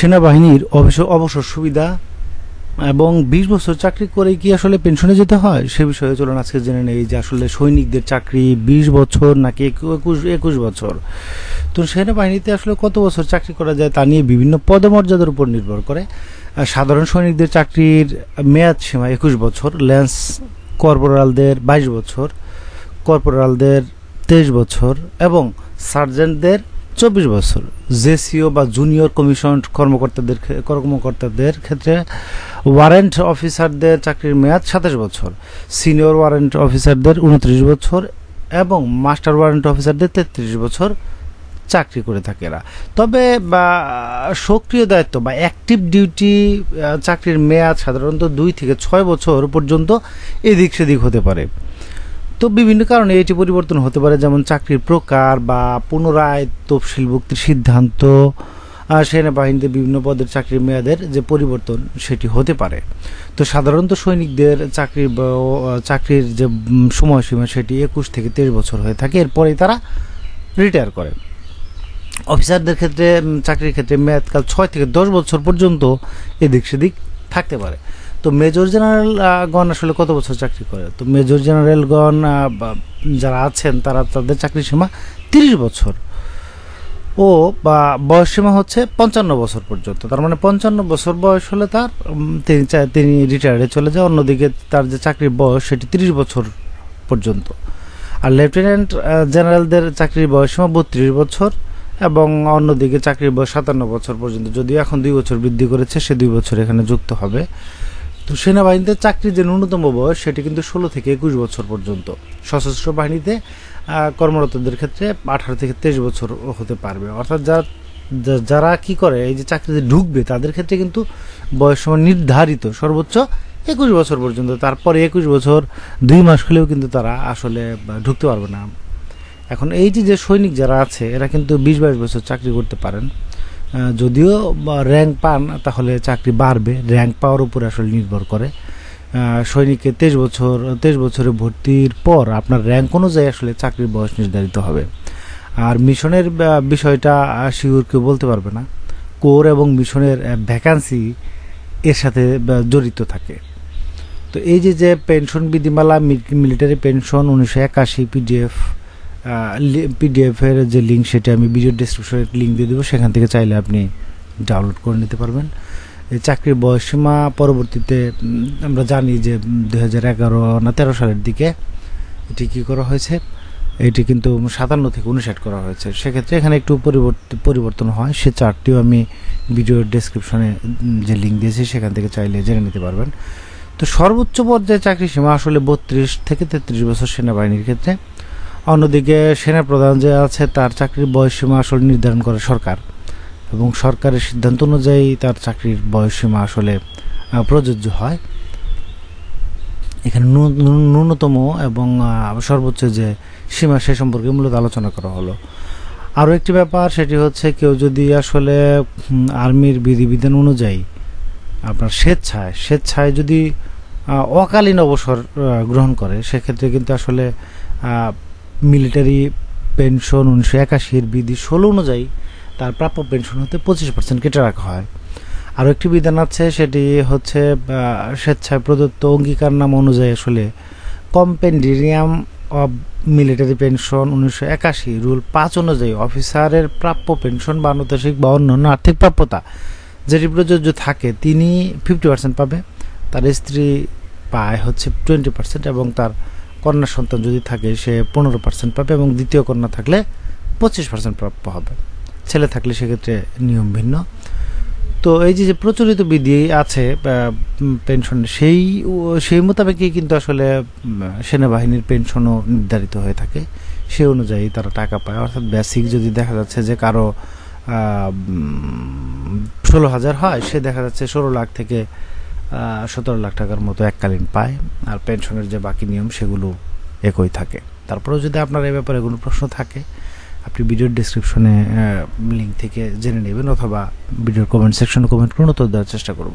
সেনাবাহিনীর অবসর সুবিধা এবং ২০ বছর চাকরি করে কি আসলে পেনশনে যেতে হয় সে বিষয়ে চলুন আজকে জেনে নেই যে আসলে সৈনিকদের চাকরি ২০ বছর নাকি ২১ বছর। তো সেনাবাহিনীতে আসলে কত বছর চাকরি করা যায় তা নিয়ে বিভিন্ন পদমর্যাদার উপর নির্ভর করে। সাধারণ সৈনিকদের চাকরির মেয়াদ সীমা ২১ বছর, ল্যান্স কর্পোরালদের ২২ বছর, কর্পোরালদের ২৩ বছর এবং সার্জেন্টদের ২৪ বছর। জেসিও বা জুনিয়র কমিশন কর্মকর্তাদের ক্ষেত্রে ওয়ারেন্ট অফিসারদের চাকরির মেয়াদ ২৭ বছর, সিনিয়র ওয়ারেন্ট অফিসারদের ২৯ বছর এবং মাস্টার ওয়ারেন্ট অফিসারদের ৩৩ বছর চাকরি করে থাকে এরা। তবে সক্রিয় দায়িত্ব বা অ্যাক্টিভ ডিউটি চাকরির মেয়াদ সাধারণত ২ থেকে ৬ বছর পর্যন্ত এদিক সেদিক হতে পারে। তো বিভিন্ন কারণে এটি পরিবর্তন হতে পারে, যেমন চাকরির প্রকার বা পুনরায় তফসিলভুক্তির সিদ্ধান্ত। সেনাবাহিনীতে বিভিন্ন পদের চাকরির মেয়াদের যে পরিবর্তন সেটি হতে পারে। তো সাধারণত সৈনিকদের চাকরির যে সময়সীমা সেটি ২১ থেকে ২৩ বছর হয়ে থাকে, এরপরেই তারা রিটায়ার করে। অফিসারদের ক্ষেত্রে চাকরির ক্ষেত্রে মেয়াদকাল ৬ থেকে ১০ বছর পর্যন্ত এদিক সেদিক থাকতে পারে। তো মেজর জেনারেলগণ আসলে কত বছর চাকরি করে? তো মেজর জেনারেলগণ যারা আছেন তাদের চাকরি সীমা ৩০ বছর ও বয়স সীমা হচ্ছে ৫৫ বছর পর্যন্ত। তার মানে ৫৫ বছর বয়স হলে তিনি রিটায়ারে চলে যায়। অন্যদিকে তার যে চাকরির বয়স সেটি ৩০ বছর পর্যন্ত। আর লেফটেন্যান্ট জেনারেলদের চাকরির বয়স সীমা ৩২ বছর এবং অন্যদিকে চাকরির বয়স ৫৭ বছর পর্যন্ত। যদিও এখন ২ বছর বৃদ্ধি করেছে, সে ২ বছর এখানে যুক্ত হবে। তো সেনাবাহিনীতে চাকরির যে ন্যূনতম বয়স সেটি কিন্তু ১৬ থেকে ২১ বছর পর্যন্ত। সশস্ত্র বাহিনীতে কর্মরতদের ক্ষেত্রে ১৮ থেকে ২৩ বছর হতে পারবে। অর্থাৎ যারা কি করে এই যে চাকরিতে ঢুকবে তাদের ক্ষেত্রে কিন্তু বয়স সময় নির্ধারিত সর্বোচ্চ ২১ বছর পর্যন্ত। তারপরে ২১ বছর ২ মাস হলেও কিন্তু তারা আসলে ঢুকতে পারবে না। এখন এই যে সৈনিক যারা আছে এরা কিন্তু ২০-২২ বছর চাকরি করতে পারেন। যদিও র্যাঙ্ক পান তাহলে চাকরি বাড়বে, র্যাঙ্ক পাওয়ার উপরে আসলে নির্ভর করে। সৈনিককে ২৩ বছরে ভর্তির পর আপনার র্যাঙ্ক অনুযায়ী আসলে চাকরির বয়স নির্ধারিত হবে। আর মিশনের বিষয়টা শিওর কেউ বলতে পারবে না। কোর এবং মিশনের ভ্যাকান্সি এর সাথে জড়িত থাকে। তো এই যে পেনশন বিধিমালা, মিলিটারি পেনশন ১৯৮১ পিডিএফের যে লিঙ্ক সেটা আমি ভিডিও ডেসক্রিপশনে লিঙ্ক দিয়ে দেবো, সেখান থেকে চাইলে আপনি ডাউনলোড করে নিতে পারবেন। এই চাকরির বয়সসীমা পরবর্তীতে আমরা জানি যে ২০১১ না ১৩ সালের দিকে এটি কী করা হয়েছে, এটি কিন্তু ৫৭ থেকে ৫৯ করা হয়েছে। সেক্ষেত্রে এখানে একটু পরিবর্তন হয়। সে চার্টটিও আমি ভিডিও ডেসক্রিপশনে যে লিঙ্ক দিয়েছি সেখান থেকে চাইলে জেনে নিতে পারবেন। তো সর্বোচ্চ পর্যায়ে চাকরি সীমা আসলে ৩২ থেকে ৩৩ বছর সেনাবাহিনীর ক্ষেত্রে। অন্যদিকে সেনাপ্রধান যে আছে তার চাকরির বয়সসীমা আসলে নির্ধারণ করে সরকার এবং সরকারের সিদ্ধান্ত অনুযায়ী তার চাকরির বয়সসীমা আসলে প্রযোজ্য হয়। এখানে ন্যূনতম এবং সর্বোচ্চ যে সীমা সে সম্পর্কে মূলত আলোচনা করা হলো। আরও একটি ব্যাপার, সেটি হচ্ছে কেউ যদি আসলে আর্মির বিধিবিধান অনুযায়ী আপনার স্বেচ্ছায় যদি অকালীন অবসর গ্রহণ করে, সেক্ষেত্রে কিন্তু আসলে মিলিটারি পেনশন ১৯৮১ বিধি ১৬ অনুযায়ী তার প্রাপ্য পেনশন হতে ২৫% কেটে রাখা হয়। আরও একটি বিধান আছে, সেটি হচ্ছে স্বেচ্ছায় প্রদত্ত অঙ্গীকারনামা অনুযায়ী আসলে compendium of military pension ১৯৮১ rule ৫ অনুযায়ী অফিসারের প্রাপ্য পেনশন বা আনুতোষিক বা অন্যান্য আর্থিক প্রাপ্যতা যেটি প্রযোজ্য থাকে তিনি 50% পাবে, তার স্ত্রী পায় হচ্ছে 20% এবং তার কন্যা সন্তান যদি থাকে সে 15% পাবে এবং দ্বিতীয় কন্যা থাকলে 25% প্রাপ্য হবে। ছেলে থাকলে সেক্ষেত্রে নিয়ম ভিন্ন। তো এই যে প্রচলিত বিধি আছে পেনশন সেই মোতাবেকই কিন্তু আসলে সেনাবাহিনীর পেনশনও নির্ধারিত হয়ে থাকে, সেই অনুযায়ী তারা টাকা পায়। অর্থাৎ বেসিক যদি দেখা যাচ্ছে যে কারো ১৬,০০০ হয়, সে দেখা যাচ্ছে ১৬ লাখ থেকে ১৭ লাখ টাকার মতো এককালীন পায়। আর পেনশনের যে বাকি নিয়ম সেগুলো একই থাকে। তারপরেও যদি আপনার এই ব্যাপারে কোনো প্রশ্ন থাকে আপনি ভিডিওর ডেসক্রিপশনে লিঙ্ক থেকে জেনে নেবেন অথবা ভিডিওর কমেন্ট সেকশনে কমেন্ট করুন, উত্তর দেওয়ার চেষ্টা করব।